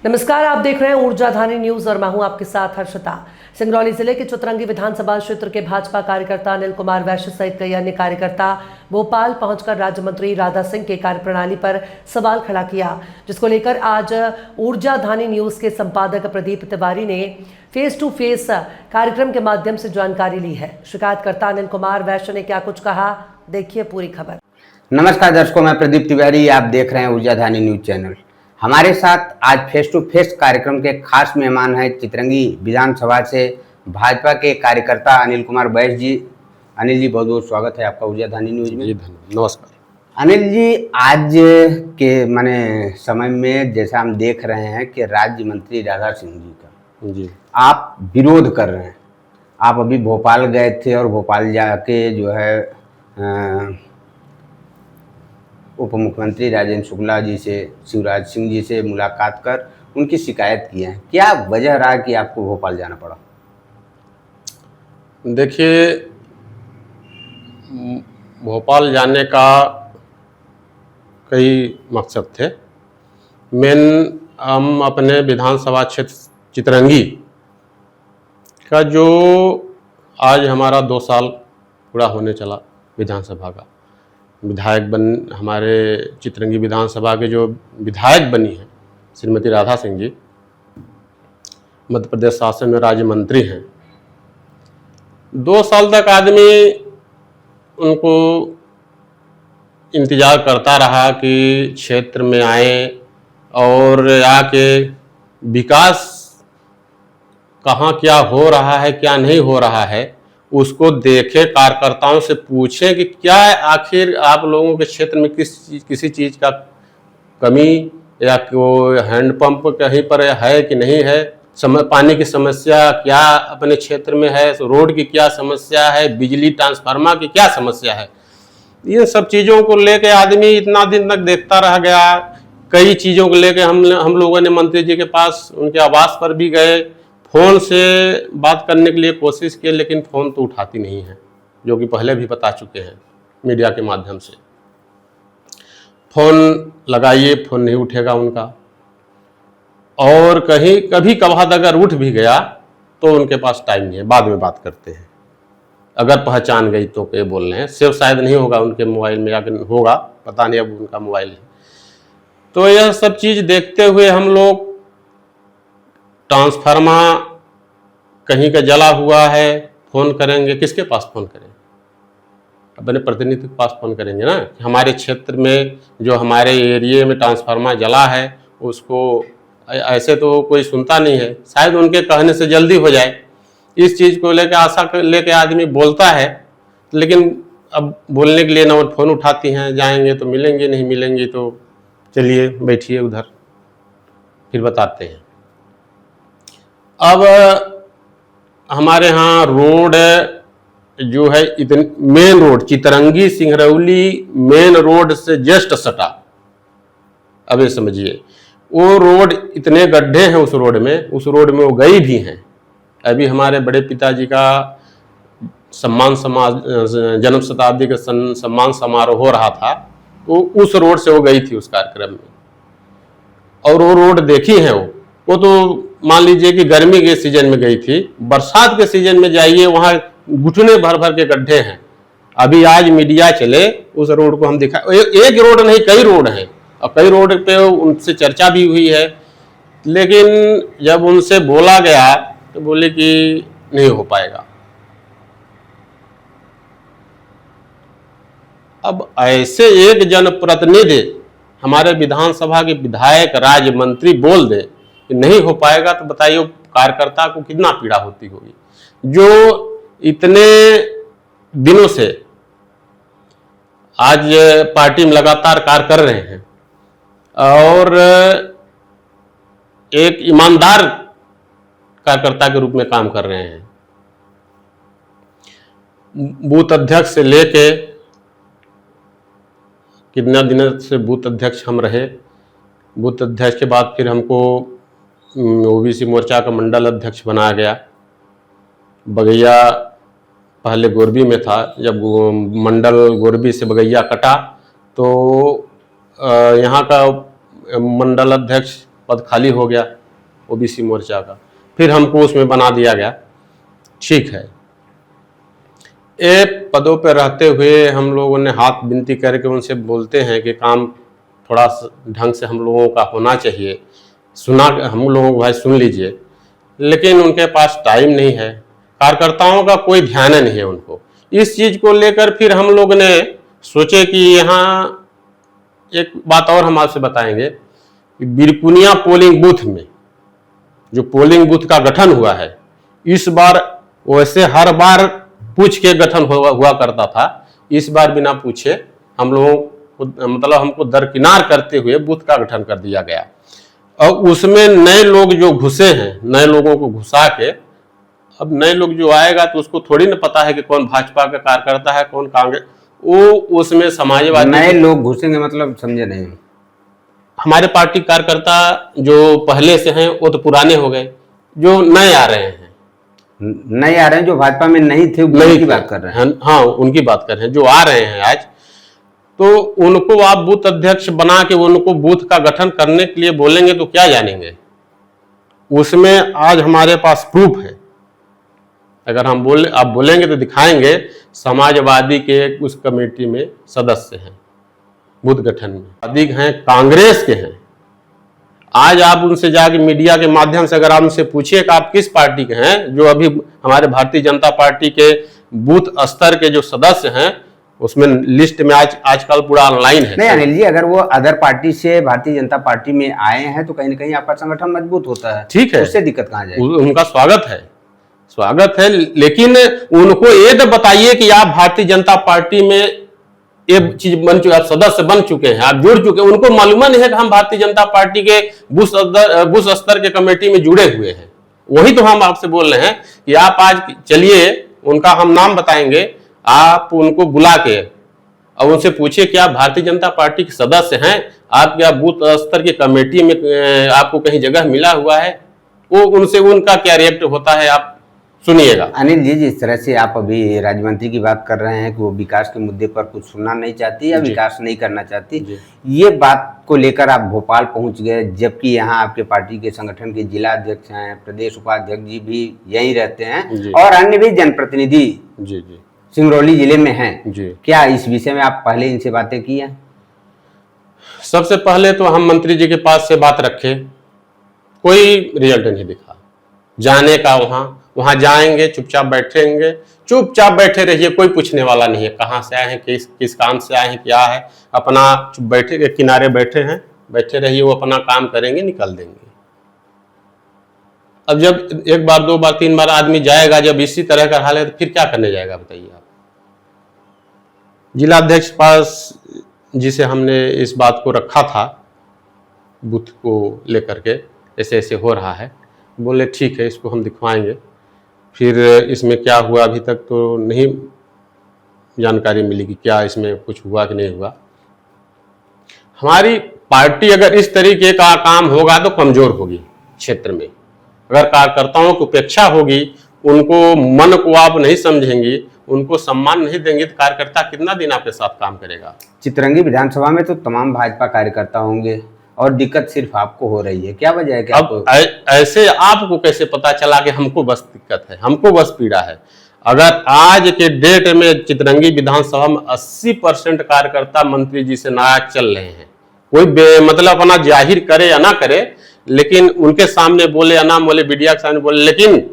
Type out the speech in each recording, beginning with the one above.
नमस्कार, आप देख रहे हैं ऊर्जाधानी न्यूज और मैं हूं आपके साथ हर्षिता। सिंगरौली जिले के चितरंगी विधानसभा क्षेत्र के भाजपा कार्यकर्ता अनिल कुमार वैश्य सहित कई अन्य कार्यकर्ता भोपाल पहुंचकर राज्य मंत्री राधा सिंह के कार्यप्रणाली पर सवाल खड़ा किया, जिसको लेकर आज ऊर्जाधानी न्यूज के संपादक प्रदीप तिवारी ने फेस टू फेस कार्यक्रम के माध्यम से जानकारी ली है। शिकायतकर्ता अनिल कुमार वैश्य ने क्या कुछ कहा, देखिए पूरी खबर। नमस्कार दर्शकों, मैं प्रदीप तिवारी, आप देख रहे हैं ऊर्जाधानी न्यूज चैनल। हमारे साथ आज फेस टू फेस कार्यक्रम के खास मेहमान हैं चितरंगी विधानसभा से भाजपा के कार्यकर्ता अनिल कुमार वैश्य जी। अनिल जी, बहुत बहुत स्वागत है आपका ऊर्जाधानी न्यूज में। जी धन्यवाद, नमस्कार। अनिल जी, आज के समय में जैसा हम देख रहे हैं कि राज्य मंत्री राधा सिंह जी का जी आप विरोध कर रहे हैं। आप अभी भोपाल गए थे और भोपाल जाके जो है उप मुख्यमंत्री राजेंद्र शुक्ला जी से, शिवराज सिंह जी से मुलाकात कर उनकी शिकायत की है। क्या वजह रहा कि आपको भोपाल जाना पड़ा? देखिए, भोपाल जाने का कई मकसद थे। हम अपने विधानसभा क्षेत्र चितरंगी का जो आज हमारा 2 साल पूरा होने चला विधानसभा का, हमारे चितरंगी विधानसभा के जो विधायक बनी हैं श्रीमती राधा सिंह जी, मध्य प्रदेश शासन में राज्य मंत्री हैं। 2 साल तक आदमी उनको इंतज़ार करता रहा कि क्षेत्र में आए और आके विकास कहाँ क्या हो रहा है, क्या नहीं हो रहा है, उसको देखे, कार्यकर्ताओं से पूछे कि क्या आखिर आप लोगों के क्षेत्र में किसी चीज़ का कमी या कोई हैंडपंप कहीं पर है कि नहीं है, पानी की समस्या क्या अपने क्षेत्र में है, रोड की क्या समस्या है, बिजली ट्रांसफार्मर की क्या समस्या है। ये सब चीज़ों को लेके आदमी इतना दिन तक देखता रह गया। कई चीज़ों को लेके हम लोगों ने मंत्री जी के पास, उनके आवास पर भी गए, फ़ोन से बात करने के लिए कोशिश की, लेकिन फ़ोन तो उठाती नहीं है, जो कि पहले भी बता चुके हैं मीडिया के माध्यम से। फ़ोन लगाइए, फ़ोन नहीं उठेगा उनका, और कभी कभार अगर उठ भी गया तो उनके पास टाइम नहीं है, बाद में बात करते हैं। अगर पहचान गई तो क्या बोल रहे हैं, सेव शायद नहीं होगा उनके मोबाइल में, या होगा पता नहीं, अब उनका मोबाइल है। तो यह सब चीज़ देखते हुए हम लोग, ट्रांसफार्मर कहीं का जला हुआ है, फ़ोन करेंगे, किसके पास फ़ोन करें? अपने प्रतिनिधि के पास फ़ोन करेंगे ना। हमारे क्षेत्र में जो हमारे एरिया में ट्रांसफार्मर जला है उसको ऐसे तो कोई सुनता नहीं है, शायद उनके कहने से जल्दी हो जाए, इस चीज़ को लेकर आशा लेके आदमी बोलता है। लेकिन अब बोलने के लिए ना फ़ोन उठाती हैं, जाएंगे तो मिलेंगे, नहीं मिलेंगे तो चलिए बैठिए उधर, फिर बताते हैं। अब हमारे यहाँ रोड जो है, इतनी main road Chitrangi Singrauli main road से जस्ट सटा, अब ये समझिए वो रोड, इतने गड्ढे हैं उस रोड में वो गई भी हैं। अभी हमारे बड़े पिताजी का जन्म शताब्दी का सम्मान समारोह हो रहा था, तो उस रोड से वो गई थी उस कार्यक्रम में, और वो रोड देखी है। वो तो मान लीजिए कि गर्मी के सीजन में गई थी, बरसात के सीजन में जाइए, वहाँ घुटने भर भर के गड्ढे हैं। अभी आज मीडिया चले, उस रोड को हम दिखा, एक रोड नहीं कई रोड हैं, और कई रोड पे उनसे चर्चा भी हुई है, लेकिन जब उनसे बोला गया तो बोले कि नहीं हो पाएगा। अब ऐसे एक जनप्रतिनिधि, हमारे विधानसभा के विधायक, राज्य मंत्री बोल दे कि नहीं हो पाएगा, तो बताइए कार्यकर्ता को कितना पीड़ा होती होगी, जो इतने दिनों से आज पार्टी में लगातार कार्य कर रहे हैं और एक ईमानदार कार्यकर्ता के रूप में काम कर रहे हैं। बूथ अध्यक्ष से लेके, कितना दिनों से बूथ अध्यक्ष हम रहे, बूथ अध्यक्ष के बाद फिर हमको ओबीसी मोर्चा का मंडल अध्यक्ष बनाया गया। बगैया पहले गोरबी में था, जब मंडल गोरबी से बगैया कटा तो यहाँ का मंडल अध्यक्ष पद खाली हो गया ओबीसी मोर्चा का, फिर हमको उसमें बना दिया गया। ठीक है, ये पदों पर रहते हुए हम लोगों ने हाथ विनती करके उनसे बोलते हैं कि काम थोड़ा ढंग से हम लोगों का होना चाहिए, सुना हम लोगों को भाई सुन लीजिए, लेकिन उनके पास टाइम नहीं है, कार्यकर्ताओं का कोई ध्यान नहीं है उनको। इस चीज को लेकर फिर हम लोग ने सोचे कि यहाँ एक बात और हम आपसे बताएंगे कि बिरकुनिया पोलिंग बूथ में जो पोलिंग बूथ का गठन हुआ है, इस बार वैसे हर बार पूछ के गठन हुआ करता था, इस बार बिना पूछे हम लोगों को मतलब हमको दरकिनार करते हुए बूथ का गठन कर दिया गया। और उसमें नए लोग जो घुसे हैं, नए लोगों को घुसा के, अब नए लोग जो आएगा तो उसको थोड़ी ना पता है कि कौन भाजपा का कार्यकर्ता है कौन कांग्रेस, वो उसमें समाजवादी नए लोग घुसेंगे मतलब समझे नहीं। हमारे पार्टी कार्यकर्ता जो पहले से हैं वो तो पुराने हो गए, जो नए आ रहे हैं, नए आ रहे हैं जो भाजपा में नहीं थे, नहीं की बात कर रहे हैं। हाँ, उनकी बात कर रहे हैं जो आ रहे हैं आज, तो उनको आप बूथ अध्यक्ष बना के उनको बूथ का गठन करने के लिए बोलेंगे तो क्या जानेंगे। उसमें आज हमारे पास प्रूफ है, अगर हम आप बोलेंगे तो दिखाएंगे, समाजवादी के उस कमेटी में सदस्य हैं बूथ गठन में, अधिक हैं कांग्रेस के हैं। आज आप उनसे जाके मीडिया के माध्यम से अगर आप उनसे पूछिए कि आप किस पार्टी के हैं, जो अभी हमारे भारतीय जनता पार्टी के बूथ स्तर के जो सदस्य हैं उसमें लिस्ट में आजकल पूरा ऑनलाइन है। नहीं अनिल जी, अगर वो अदर पार्टी से भारतीय जनता पार्टी में आए हैं तो कहीं ना कहीं आपका संगठन मजबूत होता है। ठीक है, उससे दिक्कत कहाँ जाएगी? उनका स्वागत है, लेकिन उनको ये तो बताइए कि आप भारतीय जनता पार्टी में ये चीज बन चुके, आप सदस्य बन चुके हैं, आप जुड़ चुके हैं, उनको मालूम नहीं है कि हम भारतीय जनता पार्टी के बूथ स्तर के कमेटी में जुड़े हुए हैं। वही तो हम आपसे बोल रहे हैं कि आप आज चलिए, उनका हम नाम बताएंगे, आप उनको बुला के और उनसे पूछिए कि आप भारतीय जनता पार्टी के सदस्य हैं, आप क्या बूथ स्तर की कमेटी में आपको कहीं जगह मिला हुआ है, वो उनसे उनका क्या रिएक्ट होता है आप सुनिएगा। अनिल जी, जिस तरह से आप अभी राज्य मंत्री की बात कर रहे हैं कि वो विकास के मुद्दे पर कुछ सुनना नहीं चाहती या विकास नहीं करना चाहती, ये बात को लेकर आप भोपाल पहुंच गए, जबकि यहाँ आपके पार्टी के संगठन के जिला अध्यक्ष हैं, प्रदेश उपाध्यक्ष जी भी यहीं रहते हैं और अन्य भी जनप्रतिनिधि सिंगरौली जिले में हैं। क्या इस विषय में आप पहले इनसे बातें की हैं? सबसे पहले तो हम मंत्री जी के पास से बात रखे, कोई रिजल्ट नहीं दिखा जाने का। वहां जाएंगे, चुपचाप बैठेंगे, चुपचाप बैठे रहिए, कोई पूछने वाला नहीं है कहाँ से आए हैं, किस काम से आए हैं, क्या है, अपना बैठे किनारे बैठे हैं, बैठे रहिए, वो अपना काम करेंगे, निकल देंगे। अब जब एक बार, दो बार, तीन बार आदमी जाएगा, जब इसी तरह का हाल है तो फिर क्या करने जाएगा बताइए आप। जिला अध्यक्ष पास जिसे हमने इस बात को रखा था बूथ को लेकर के, ऐसे ऐसे हो रहा है, बोले ठीक है इसको हम दिखवाएंगे। फिर इसमें क्या हुआ अभी तक तो नहीं जानकारी मिली कि क्या इसमें कुछ हुआ कि नहीं हुआ। हमारी पार्टी अगर इस तरीके का काम होगा तो कमजोर होगी क्षेत्र में। अगर कार्यकर्ताओं की उपेक्षा होगी, उनको मन को आप नहीं समझेंगी, उनको सम्मान नहीं देंगे तो कार्यकर्ता कितना दिन आपके साथ काम करेगा। चितरंगी विधानसभा में तो तमाम भाजपा कार्यकर्ता होंगे और दिक्कत सिर्फ आपको हो रही है, क्या वजह है? कि अब ऐसे आपको कैसे पता चला कि हमको बस दिक्कत है, हमको बस पीड़ा है? अगर आज के डेट में चितरंगी विधानसभा में 80% कार्यकर्ता मंत्री जी से नाराज चल रहे हैं, कोई मतलब अपना जाहिर करे या ना करे, लेकिन उनके सामने बोले या ना बोले, मीडिया के सामने बोले, लेकिन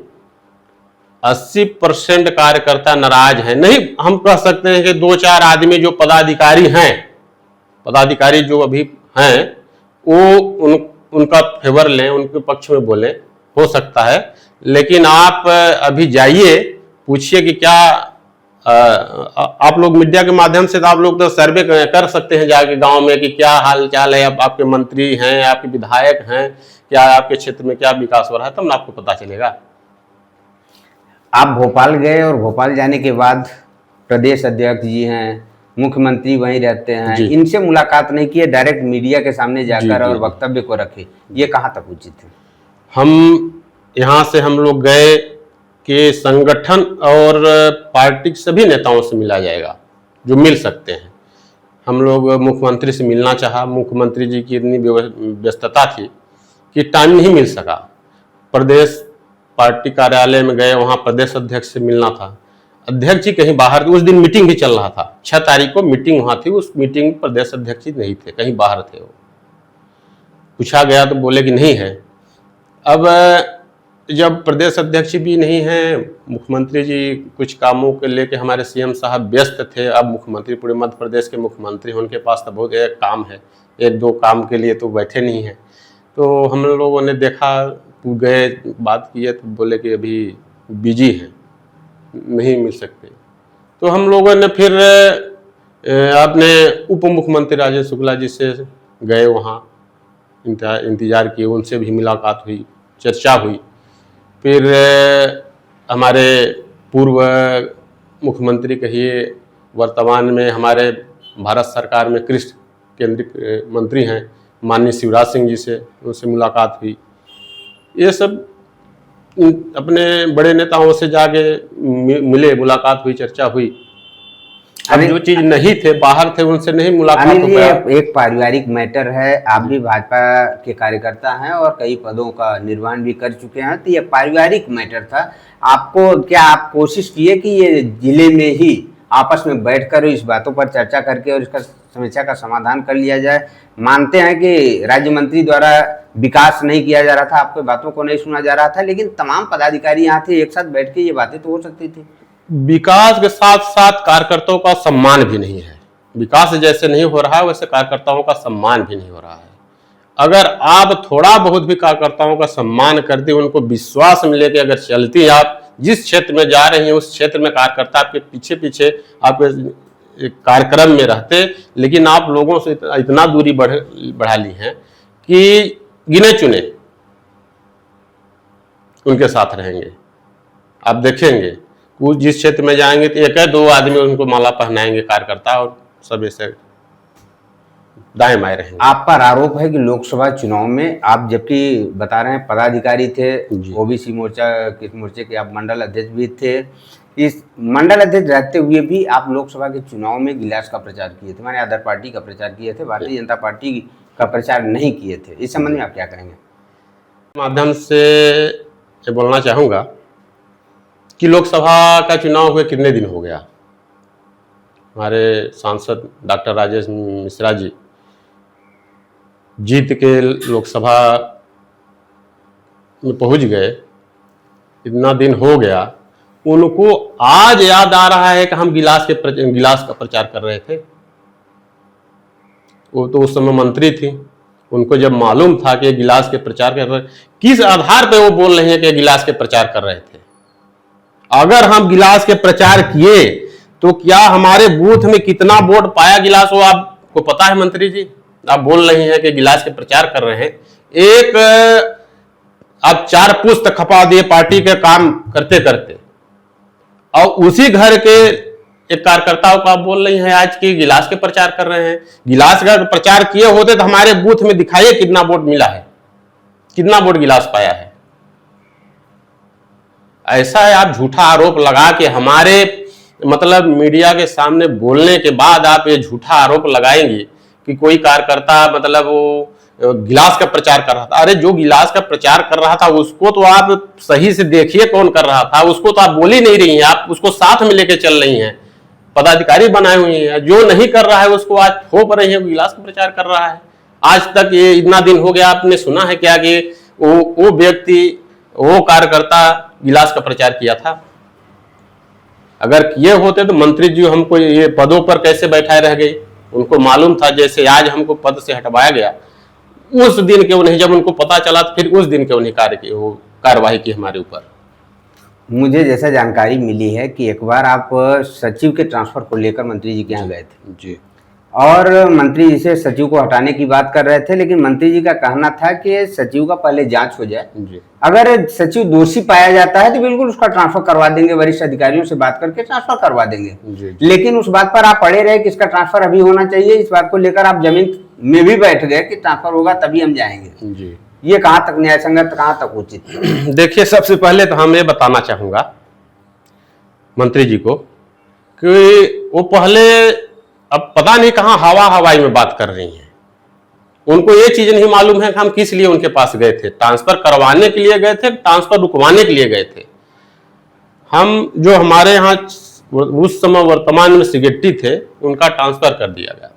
80% कार्यकर्ता नाराज हैं। नहीं हम कह सकते हैं कि 2-4 आदमी जो पदाधिकारी हैं, पदाधिकारी जो अभी हैं, वो उनका फेवर लें, उनके पक्ष में बोले, हो सकता है। लेकिन आप अभी जाइए, पूछिए कि क्या आप लोग मीडिया के माध्यम से तो आप लोग तो सर्वे कर सकते हैं जाके गांव में कि क्या हाल चाल है, अब आपके मंत्री हैं, आपके विधायक हैं, क्या आपके क्षेत्र में क्या विकास हो रहा है, तब ना आपको पता चलेगा। आप भोपाल गए और भोपाल जाने के बाद प्रदेश अध्यक्ष जी हैं, मुख्यमंत्री वहीं रहते हैं, इनसे मुलाकात नहीं की है, डायरेक्ट मीडिया के सामने जाकर और वक्तव्य को रखे, ये कहाँ तक उचित है? हम यहाँ से हम लोग गए कि संगठन और पार्टी के सभी नेताओं से मिला जाएगा जो मिल सकते हैं। हम लोग मुख्यमंत्री से मिलना चाहा, मुख्यमंत्री जी की इतनी व्यस्तता थी कि टाइम नहीं मिल सका। प्रदेश पार्टी कार्यालय में गए, वहां प्रदेश अध्यक्ष से मिलना था, अध्यक्ष जी कहीं बाहर थे, उस दिन मीटिंग भी चल रहा था, 6 तारीख को मीटिंग वहां थी, उस मीटिंग में प्रदेश अध्यक्ष जी नहीं थे, कहीं बाहर थे। वो पूछा गया तो बोले कि नहीं है। अब जब प्रदेश अध्यक्ष भी नहीं है, मुख्यमंत्री जी कुछ कामों के लेके हमारे सीएम साहब व्यस्त थे, अब मुख्यमंत्री पूरे मध्य प्रदेश के मुख्यमंत्री हैं, उनके पास तो बहुत एक काम है, 1-2 काम के लिए तो बैठे नहीं हैं। तो हम लोगों ने देखा, गए बात किए तो बोले कि अभी बिजी हैं, नहीं मिल सकते। तो हम लोगों ने फिर अपने उप मुख्यमंत्री राजेश शुक्ला जी से गए, वहाँ इंतजार किए, उनसे भी मुलाकात हुई, चर्चा हुई। फिर हमारे पूर्व मुख्यमंत्री कहिए, वर्तमान में हमारे भारत सरकार में कृषि केंद्रीय मंत्री हैं माननीय शिवराज सिंह जी से, उनसे मुलाकात हुई। ये सब अपने बड़े नेताओं से जाके मिले, मुलाकात हुई, चर्चा हुई। अब जो चीज नहीं थे, बाहर थे, उनसे नहीं मुलाकात हो पाया। एक पारिवारिक मैटर है, आप भी भाजपा के कार्यकर्ता हैं और कई पदों का निर्वहन भी कर चुके हैं, तो ये पारिवारिक मैटर था। आपको क्या आप कोशिश किए कि ये जिले में ही आपस में बैठकर इस बातों पर चर्चा करके और इसका समस्या का समाधान कर लिया जाए? मानते हैं कि राज्य मंत्री द्वारा विकास नहीं किया जा रहा था, आपकी बातों को नहीं सुना जा रहा था, लेकिन तमाम पदाधिकारी यहाँ थे, एक साथ बैठ के ये बातें तो हो सकती थी। विकास के साथ साथ कार्यकर्ताओं का सम्मान भी नहीं है। विकास जैसे नहीं हो रहा है, वैसे कार्यकर्ताओं का सम्मान भी नहीं हो रहा है। अगर आप थोड़ा बहुत भी कार्यकर्ताओं का सम्मान करते, उनको विश्वास में लेके अगर चलती, आप जिस क्षेत्र में जा रही हैं उस क्षेत्र में कार्यकर्ता आपके पीछे पीछे आपके कार्यक्रम में रहते, लेकिन आप लोगों से इतना दूरी बढ़ा ली है कि गिने चुने उनके साथ रहेंगे। आप देखेंगे वो जिस क्षेत्र में जाएंगे तो 1-2 आदमी उनको माला पहनाएंगे कार्यकर्ता, और सब ऐसे दाएं बाएं रहेंगे। आप पर आरोप है कि लोकसभा चुनाव में आप, जबकि बता रहे हैं पदाधिकारी थे, ओबीसी मोर्चा किस मोर्चे के आप मंडल अध्यक्ष भी थे, इस मंडल अध्यक्ष रहते हुए भी आप लोकसभा के चुनाव में गिलास का प्रचार किए थे, माने अदर पार्टी का प्रचार किए थे, भारतीय जनता पार्टी का प्रचार नहीं किए थे। इस संबंध में आप क्या करेंगे? माध्यम से ये बोलना चाहूँगा कि लोकसभा का चुनाव हुए कितने दिन हो गया, हमारे सांसद डॉक्टर राजेश मिश्रा जी जीत के लोकसभा में पहुंच गए, इतना दिन हो गया, उनको आज याद आ रहा है कि हम गिलास का प्रचार कर रहे थे। वो तो उस समय मंत्री थी, उनको जब मालूम था कि गिलास के प्रचार कर रहे, किस आधार पे वो बोल रहे हैं कि गिलास के प्रचार कर रहे थे? अगर हम गिलास के प्रचार किए तो क्या हमारे बूथ में कितना वोट पाया गिलास, वो आपको पता है मंत्री जी? आप बोल रहे हैं कि गिलास के प्रचार कर रहे हैं, एक आप 4 पुस्त खपा दिए पार्टी के काम करते करते, और उसी घर के एक कार्यकर्ताओं को आप बोल रही हैं आज की गिलास के प्रचार कर रहे हैं। गिलास का प्रचार किए होते तो हमारे बूथ में दिखाइए कितना वोट मिला है, कितना वोट गिलास पाया है। ऐसा है, आप झूठा आरोप लगा के हमारे मतलब मीडिया के सामने बोलने के बाद आप ये झूठा आरोप लगाएंगे कि कोई कार्यकर्ता मतलब वो गिलास का प्रचार कर रहा था। अरे जो गिलास का प्रचार कर रहा था उसको तो आप सही से देखिए कौन कर रहा था, उसको तो आप बोल ही नहीं रही हैं, आप उसको साथ में लेके चल रही हैं, पदाधिकारी बनाए हुए हैं। जो नहीं कर रहा है उसको आज थोप रही है, गिलास का प्रचार कर रहा है। आज तक ये इतना दिन हो गया, आपने सुना है क्या कि वो व्यक्ति, वो कार्यकर्ता गिलास का प्रचार किया था? अगर किए होते तो मंत्री जी हमको ये पदों पर कैसे बैठाए रह गए? उनको मालूम था, जैसे आज हमको पद से हटवाया गया, उस दिन क्यों नहीं, जब उनको पता चला तो फिर उस दिन क्यों नहीं कार्रवाई की हमारे ऊपर? मुझे जैसा जानकारी मिली है कि एक बार आप सचिव के ट्रांसफर को लेकर मंत्री जी के यहाँ गए थे जी, और मंत्री जी से सचिव को हटाने की बात कर रहे थे, लेकिन मंत्री जी का कहना था कि सचिव का पहले जांच हो जाए जी। अगर सचिव दोषी पाया जाता है तो बिल्कुल उसका ट्रांसफर करवा देंगे, वरिष्ठ अधिकारियों से बात करके ट्रांसफर करवा देंगे जी। लेकिन उस बात पर आप अड़े रहे कि इसका ट्रांसफर अभी होना चाहिए। इस बात को लेकर आप जमीन में भी बैठ गए कि ट्रांसफर होगा तभी हम जाएंगे जी। ये कहाँ तक न्याय संगत, कहाँ तक उचित? देखिए, सबसे पहले तो हम ये बताना चाहूंगा मंत्री जी को कि वो पहले, अब पता नहीं कहाँ हवाई में बात कर रही हैं। उनको ये चीज नहीं मालूम है कि हम किस लिए उनके पास गए थे। ट्रांसफर करवाने के लिए गए थे, ट्रांसफर रुकवाने के लिए गए थे। हम जो हमारे यहाँ उस समय वर्तमान में सेक्रेटरी थे, उनका ट्रांसफर कर दिया गया था।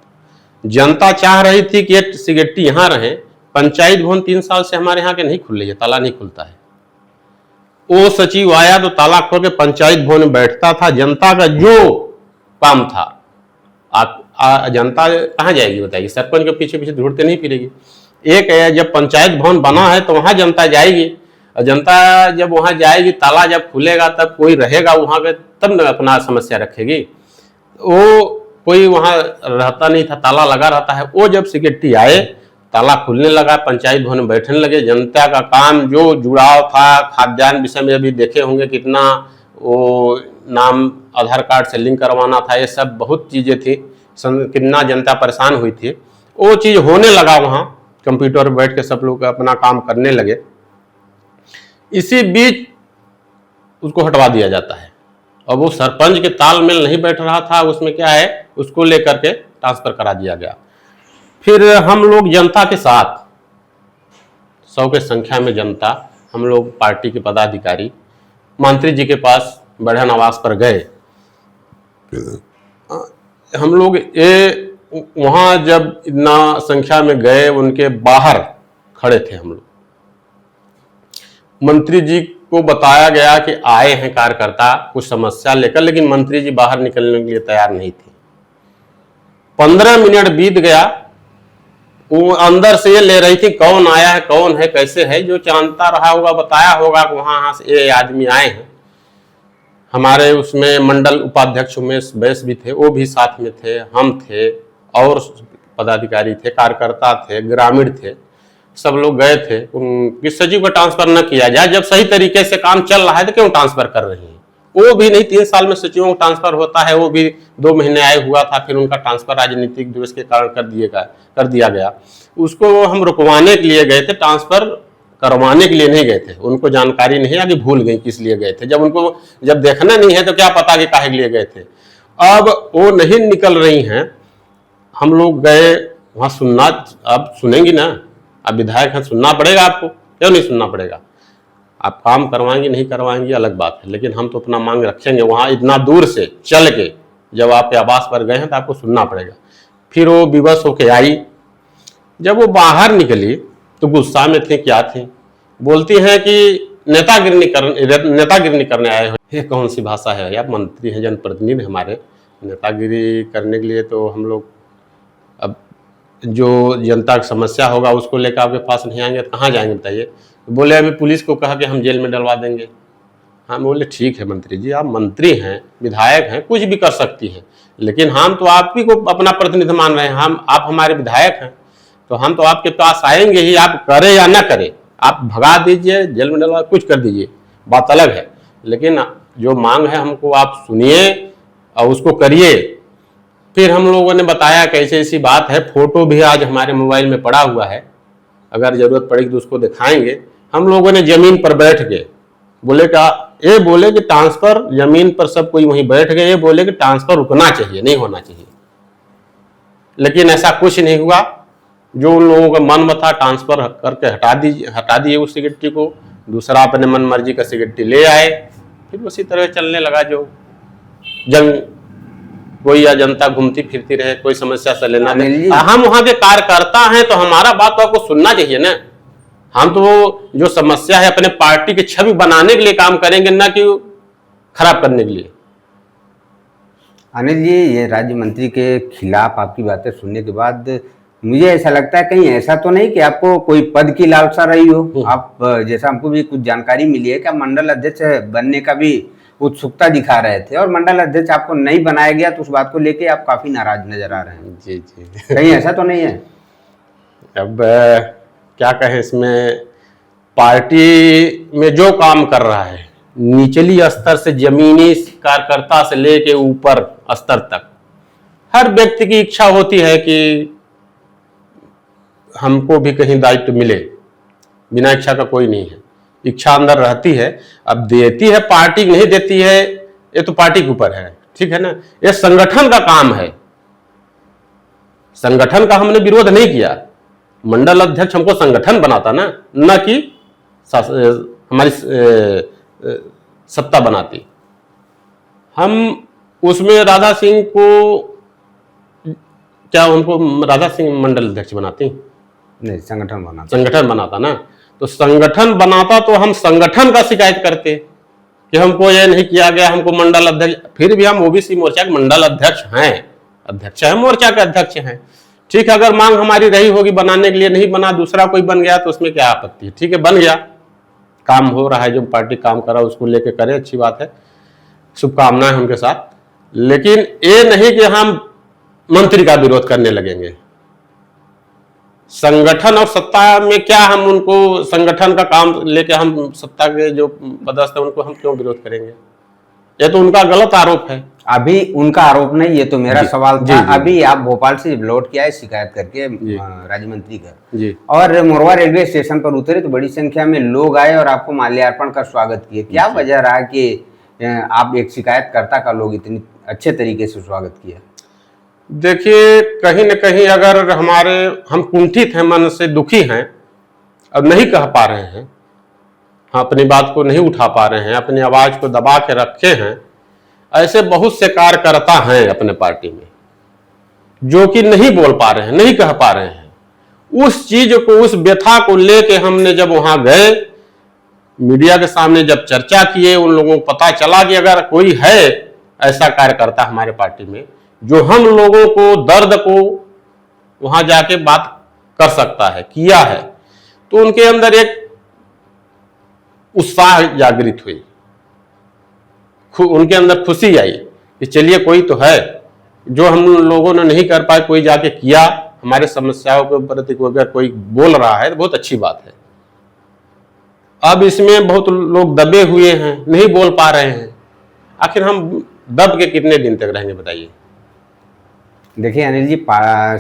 जनता चाह रही थी कि ये सेक्रेटरी यहाँ रहे। पंचायत भवन 3 साल से हमारे यहाँ के नहीं खुल रही है, ताला नहीं खुलता है। वो सचिव आया तो ताला खोल के पंचायत भवन में बैठता था। जनता का जो काम था, जनता कहाँ जाएगी बताइए? सरपंच के पीछे पीछे ढूंढते नहीं फिरेगी। एक है, जब पंचायत भवन बना है तो वहां जनता जाएगी, और जनता जब वहां जाएगी, ताला जब खुलेगा तब कोई रहेगा वहां पे, तब न अपना समस्या रखेगी। वो कोई वहां रहता नहीं था, ताला लगा रहता है। वो जब सेक्रेटरी आए, ताला खुलने लगा, पंचायत भवन में बैठने लगे। जनता का काम जो जुड़ाव था, खाद्यान्न विषय में अभी देखे होंगे कितना वो नाम आधार कार्ड से लिंक करवाना था, ये सब बहुत चीजें थी, कितना जनता परेशान हुई थी। वो चीज होने लगा, वहां कंप्यूटर पर बैठ के सब लोग अपना काम करने लगे। इसी बीच उसको हटवा दिया जाता है, और वो सरपंच के तालमेल नहीं बैठ रहा था, उसमें क्या है, उसको लेकर के ट्रांसफर करा दिया गया। फिर हम लोग जनता के साथ 100 के संख्या में जनता, हम लोग पार्टी के पदाधिकारी मंत्री जी के पास बढ़न आवास पर गए। हम लोग ये वहां जब इतना संख्या में गए, उनके बाहर खड़े थे हम लोग। मंत्री जी को बताया गया कि आए हैं कार्यकर्ता कुछ समस्या लेकर, लेकिन मंत्री जी बाहर निकलने के लिए तैयार नहीं थे। 15 मिनट बीत गया, वो अंदर से ये ले रही थी कौन आया है, कौन है, कैसे है। जो जानता रहा होगा बताया होगा कि वहां से ये आदमी आए हैं। हमारे उसमें मंडल उपाध्यक्ष उमेश बैस भी थे, वो भी साथ में थे, हम थे, और पदाधिकारी थे, कार्यकर्ता थे, ग्रामीण थे, सब लोग गए थे कि सचिव को ट्रांसफर न किया जाए। जब सही तरीके से काम चल रहा है तो क्यों ट्रांसफर कर रही है? वो भी नहीं, 3 साल में सचिवों को ट्रांसफर होता है, वो भी 2 महीने आए हुआ था, फिर उनका ट्रांसफर राजनीतिक द्वेष के कारण कर दिया गया। उसको हम रुकवाने के लिए गए थे, ट्रांसफर करवाने के लिए नहीं गए थे। उनको जानकारी नहीं है कि भूल गई किस लिए गए थे। जब देखना नहीं है तो क्या पता कि काहे के लिए गए थे। अब वो नहीं निकल रही हैं, हम लोग गए वहां सुनना। अब सुनेंगी ना, अब विधायक हैं, सुनना पड़ेगा आपको, क्यों नहीं सुनना पड़ेगा? आप काम करवाएंगे नहीं करवाएंगे अलग बात है, लेकिन हम तो अपना मांग रखेंगे। वहां इतना दूर से चल के जब आप आवास पर गए हैं तो आपको सुनना पड़ेगा। फिर वो विवश होके आई। जब वो बाहर निकली तो गुस्सा में थे, क्या थी, बोलती हैं कि नेतागिरी करने आए हो। ये कौन सी भाषा है? आप मंत्री हैं, जनप्रतिनिधि हमारे, नेतागिरी करने के लिए तो हम लोग, अब जो जनता की समस्या होगा उसको लेकर आपके पास नहीं आएंगे तो कहाँ जाएंगे बताइए? बोले अभी पुलिस को कहा कि हम जेल में डलवा देंगे। हम बोले ठीक है मंत्री जी, आप मंत्री हैं, विधायक हैं, कुछ भी कर सकती हैं, लेकिन हम तो आप ही को अपना प्रतिनिधि मान रहे हैं। आप हमारे विधायक हैं, तो हम तो आपके पास आएंगे ही। आप करें या ना करें, आप भगा दीजिए, जेल में डलवा, कुछ कर दीजिए, बात अलग है, लेकिन जो मांग है हमको आप सुनिए और उसको करिए। फिर हम लोगों ने बताया कैसे ऐसी बात है। फोटो भी आज हमारे मोबाइल में पड़ा हुआ है, अगर जरूरत पड़ेगी तो उसको दिखाएंगे। हम लोगों ने जमीन पर बैठ के बोले कि ट्रांसफर, जमीन पर सब कोई वहीं बैठ गए, ये बोले कि ट्रांसफर रुकना चाहिए, नहीं होना चाहिए, लेकिन ऐसा कुछ नहीं हुआ। जो उन लोगों का मन में था ट्रांसफर करके हटा दिए उस सेक्रेटरी को, दूसरा अपने मन मर्जी का सेक्रेटरी ले आए। फिर उसी तरह चलने लगा जो जंग, कोई या जनता घूमती फिरती रहे, कोई समस्या से लेना नहीं। हम वहां के कार्यकर्ता हैं तो हमारा बात तो आपको सुनना चाहिए ना। हम तो जो समस्या है अपने पार्टी की छवि बनाने के लिए काम करेंगे, ना कि खराब करने के लिए। अनिल जी, ये राज्य मंत्री के खिलाफ आपकी बातें सुनने के बाद मुझे ऐसा लगता है कहीं ऐसा तो नहीं कि आपको कोई पद की लालसा रही हो। आप, जैसा हमको भी कुछ जानकारी मिली है कि आप मंडल अध्यक्ष बनने का भी उत्सुकता दिखा रहे थे, और मंडल अध्यक्ष आपको नहीं बनाया गया तो उस बात को लेके आप काफी नाराज नजर आ रहे हैं। जी जी, कहीं ऐसा तो नहीं है? अब क्या कहें, इसमें पार्टी में जो काम कर रहा है, निचली स्तर से जमीनी कार्यकर्ता से लेके ऊपर स्तर तक, हर व्यक्ति की इच्छा होती है कि हमको भी कहीं दायित्व मिले। बिना इच्छा का कोई नहीं है, इच्छा अंदर रहती है। अब देती है पार्टी, नहीं देती है ये तो पार्टी के ऊपर है, ठीक है ना। ये संगठन का काम है, संगठन का हमने विरोध नहीं किया, मंडल अध्यक्ष हमको संगठन बनाता ना, न कि हमारी सत्ता बनाती। हम उसमें राधा सिंह को क्या उनको राधा सिंह मंडल अध्यक्ष बनाती? नहीं, संगठन बनाता ना। तो संगठन बनाता तो हम संगठन का शिकायत करते कि हमको ये नहीं किया गया, हमको मंडल अध्यक्ष। फिर भी हम ओबीसी मोर्चा के मंडल अध्यक्ष हैं, अध्यक्ष है, मोर्चा के अध्यक्ष हैं। ठीक है, अगर मांग हमारी रही होगी बनाने के लिए, नहीं बना, दूसरा कोई बन गया तो उसमें क्या आपत्ति है? ठीक है, बन गया, काम हो रहा है, जो पार्टी काम कर रहा है उसको लेके करे, अच्छी बात है, शुभकामनाएं उनके साथ। लेकिन ये नहीं कि हम मंत्री का विरोध करने लगेंगे। संगठन और सत्ता में क्या हम उनको संगठन का काम लेके हम सत्ता के जो पदस्थ है उनको हम क्यों विरोध करेंगे? ये तो उनका गलत आरोप है। अभी उनका आरोप नहीं, ये तो मेरा सवाल था। जी, अभी आप भोपाल से लौट के आए शिकायत करके राज्य मंत्री का जी, और मोरवा रेलवे स्टेशन पर उतरे तो बड़ी संख्या में लोग आए और आपको माल्यार्पण का स्वागत किए। क्या वजह रहा कि आप एक शिकायतकर्ता का लोग इतनी अच्छे तरीके से स्वागत किया? देखिए, कहीं न कहीं अगर हम कुंठित हैं, मन से दुखी हैं और नहीं कह पा रहे हैं, हाँ, अपनी बात को नहीं उठा पा रहे हैं, अपनी आवाज को दबा के रखे हैं, ऐसे बहुत से कार्यकर्ता हैं अपने पार्टी में जो कि नहीं बोल पा रहे हैं, नहीं कह पा रहे हैं। उस चीज को, उस व्यथा को लेके हमने जब वहां गए, मीडिया के सामने जब चर्चा किए, उन लोगों को पता चला कि अगर कोई है ऐसा कार्यकर्ता हमारे पार्टी में जो हम लोगों को, दर्द को वहां जाके बात कर सकता है, किया है, तो उनके अंदर एक उत्साह जागृत हुई, उनके अंदर खुशी आई कि चलिए कोई तो है जो हम लोगों ने नहीं कर पाए, कोई जाके किया, हमारे समस्याओं के प्रति अगर कोई बोल रहा है तो बहुत अच्छी बात है। अब इसमें बहुत लोग दबे हुए हैं, नहीं बोल पा रहे हैं। आखिर हम दब के कितने दिन तक रहेंगे बताइए? देखिए अनिल जी,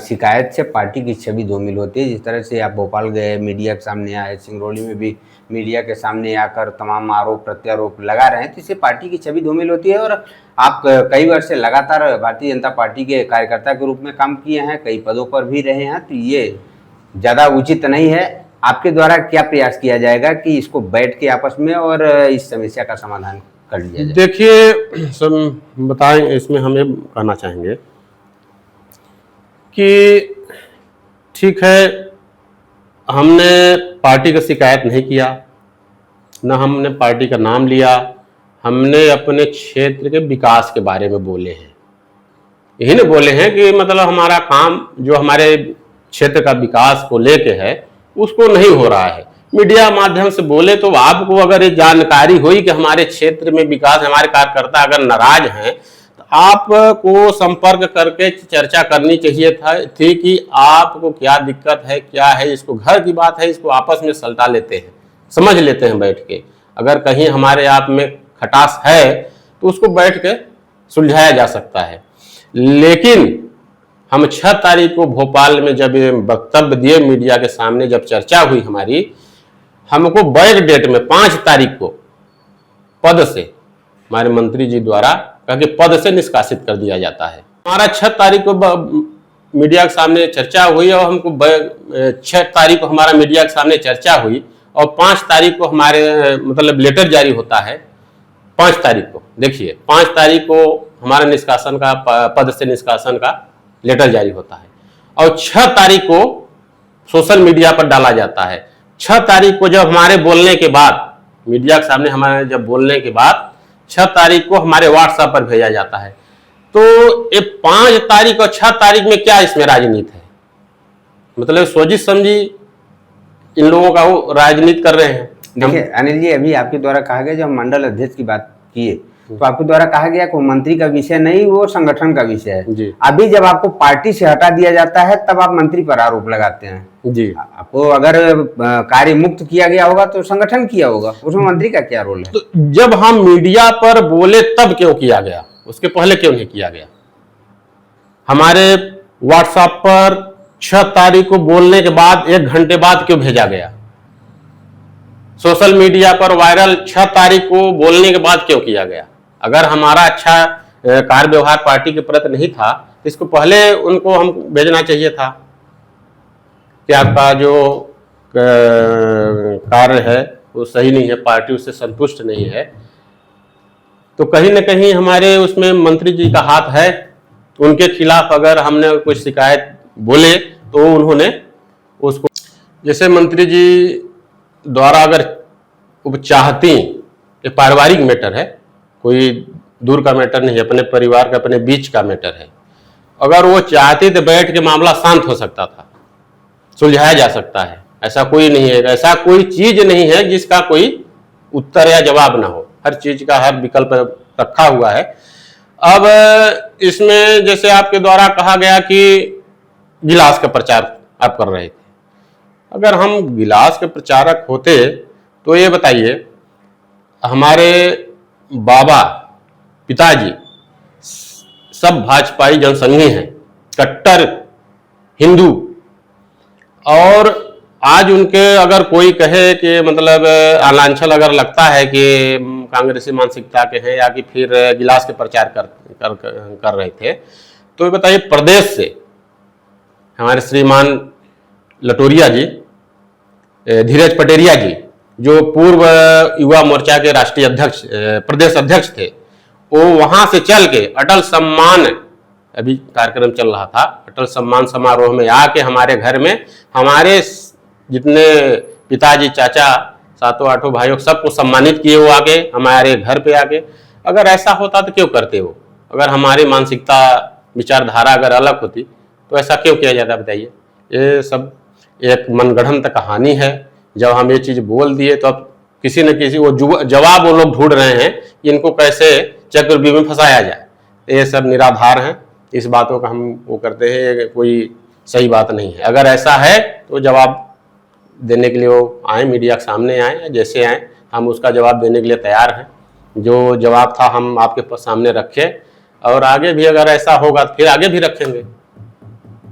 शिकायत से पार्टी की छवि धूमिल होती है। जिस तरह से आप भोपाल गए, मीडिया के सामने आए, सिंगरौली में भी मीडिया के सामने आकर तमाम आरोप प्रत्यारोप लगा रहे हैं, तो इससे पार्टी की छवि धूमिल होती है। और आप कई वर्ष से लगातार भारतीय जनता पार्टी के कार्यकर्ता के रूप में काम किए हैं, कई पदों पर भी रहे हैं, तो ये ज़्यादा उचित नहीं है। आपके द्वारा क्या प्रयास किया जाएगा कि इसको बैठ के आपस में और इस समस्या का समाधान कर लिया जाए? देखिए, सब बताएं, इसमें हम ये कहना चाहेंगे कि ठीक है, हमने पार्टी का शिकायत नहीं किया, न हमने पार्टी का नाम लिया, हमने अपने क्षेत्र के विकास के बारे में बोले हैं। यही ना बोले हैं कि मतलब हमारा काम जो हमारे क्षेत्र का विकास को लेके है उसको नहीं हो रहा है। मीडिया माध्यम से बोले तो आपको अगर ये जानकारी हुई कि हमारे क्षेत्र में विकास, हमारे कार्यकर्ता अगर नाराज हैं, तो आपको संपर्क करके चर्चा करनी चाहिए थी कि आपको क्या दिक्कत है, क्या है। इसको घर की बात है, इसको आपस में सलटा लेते हैं, समझ लेते हैं बैठ के। अगर कहीं हमारे आप में खटास है तो उसको बैठ के सुलझाया जा सकता है। लेकिन हम 6 तारीख को भोपाल में जब ये वक्तव्य दिए मीडिया के सामने, जब चर्चा हुई हमारी, हमको बैक डेट में 5 तारीख को पद से हमारे मंत्री जी द्वारा कहा कि पद से निष्कासित कर दिया जाता है। हमारा 6 तारीख को मीडिया के सामने चर्चा हुई और हमको 6 तारीख को हमारा मीडिया के सामने चर्चा हुई और 5 तारीख को हमारे मतलब लेटर जारी होता है। 5 तारीख को देखिए, 5 तारीख को हमारा निष्कासन का, पद से निष्कासन का लेटर जारी होता है और 6 तारीख को सोशल मीडिया पर डाला जाता है। 6 तारीख को जब हमारे बोलने के बाद, मीडिया के सामने हमारे जब बोलने के बाद 6 तारीख को हमारे व्हाट्सएप पर भेजा जाता है। तो ये 5 तारीख और 6 तारीख में क्या इसमें राजनीति है? मतलब सोची समझी इन लोगों का वो राजनीति कर रहे हैं। देखिए अनिल जी, अभी आपके द्वारा कहा गया, जब मंडल अध्यक्ष की बात किए तो आपके द्वारा कहा गया कि मंत्री का विषय नहीं, वो संगठन का विषय है जी। अभी जब आपको पार्टी से हटा दिया जाता है तब आप मंत्री पर आरोप लगाते हैं जी। आपको अगर कार्य मुक्त किया गया होगा तो संगठन किया होगा, उसमें मंत्री का क्या रोल है? तो जब हम मीडिया पर बोले तब क्यों किया गया, उसके पहले क्यों नहीं किया गया? हमारे व्हाट्सएप पर 6 तारीख को बोलने के बाद 1 घंटे बाद क्यों भेजा गया? सोशल मीडिया पर वायरल 6 तारीख को बोलने के बाद क्यों किया गया? अगर हमारा अच्छा कार्य व्यवहार पार्टी के प्रति नहीं था तो इसको पहले उनको हम भेजना चाहिए था कि आपका जो कार्य है वो सही नहीं है, पार्टी उससे संतुष्ट नहीं है, तो कहीं ना कहीं हमारे उसमें मंत्री जी का हाथ है। उनके खिलाफ अगर हमने कुछ शिकायत बोले तो उन्होंने उसको, जैसे मंत्री जी द्वारा अगर वो चाहती, ये पारिवारिक मैटर है, कोई दूर का मैटर नहीं है, अपने परिवार का, अपने बीच का मैटर है, अगर वो चाहती तो बैठ के मामला शांत हो सकता था, सुलझाया जा सकता है। ऐसा कोई नहीं है, ऐसा कोई चीज नहीं है जिसका कोई उत्तर या जवाब ना हो, हर चीज का हर विकल्प रखा हुआ है। अब इसमें जैसे आपके द्वारा कहा गया कि गिलास का प्रचार आप कर रहे थे, अगर हम गिलास के प्रचारक होते तो ये बताइए, हमारे बाबा पिताजी सब भाजपाई जनसंघी हैं, कट्टर हिंदू, और आज उनके अगर कोई कहे कि मतलब आलांछल अगर लगता है कि कांग्रेसी मानसिकता के हैं या कि फिर गिलास के प्रचार कर रहे थे, तो ये बताइए प्रदेश से हमारे श्रीमान लटोरिया जी, धीरज पटेरिया जी, जो पूर्व युवा मोर्चा के राष्ट्रीय अध्यक्ष, प्रदेश अध्यक्ष थे, वो वहां से चल के अटल सम्मान, अभी कार्यक्रम चल रहा था, अटल सम्मान समारोह में आके हमारे घर में हमारे जितने पिताजी, चाचा, सातों आठों भाइयों सबको सम्मानित किए, वो आके हमारे घर पे आके। अगर ऐसा होता तो क्यों करते वो? अगर हमारी मानसिकता विचारधारा अगर अलग होती तो ऐसा क्यों किया जाता, बताइए। ये सब एक मनगढ़ंत कहानी है। जब हम ये चीज़ बोल दिए तो अब किसी न किसी वो जवाब वो लोग ढूंढ रहे हैं कि इनको कैसे चक्रव्यूह में फंसाया जाए। ये सब निराधार हैं, इस बातों का हम वो करते हैं, कोई सही बात नहीं है। अगर ऐसा है तो जवाब देने के लिए वो आए, मीडिया के सामने आए, जैसे आए हम उसका जवाब देने के लिए तैयार हैं। जो जवाब था हम आपके सामने रखे, और आगे भी अगर ऐसा होगा तो फिर आगे भी रखेंगे।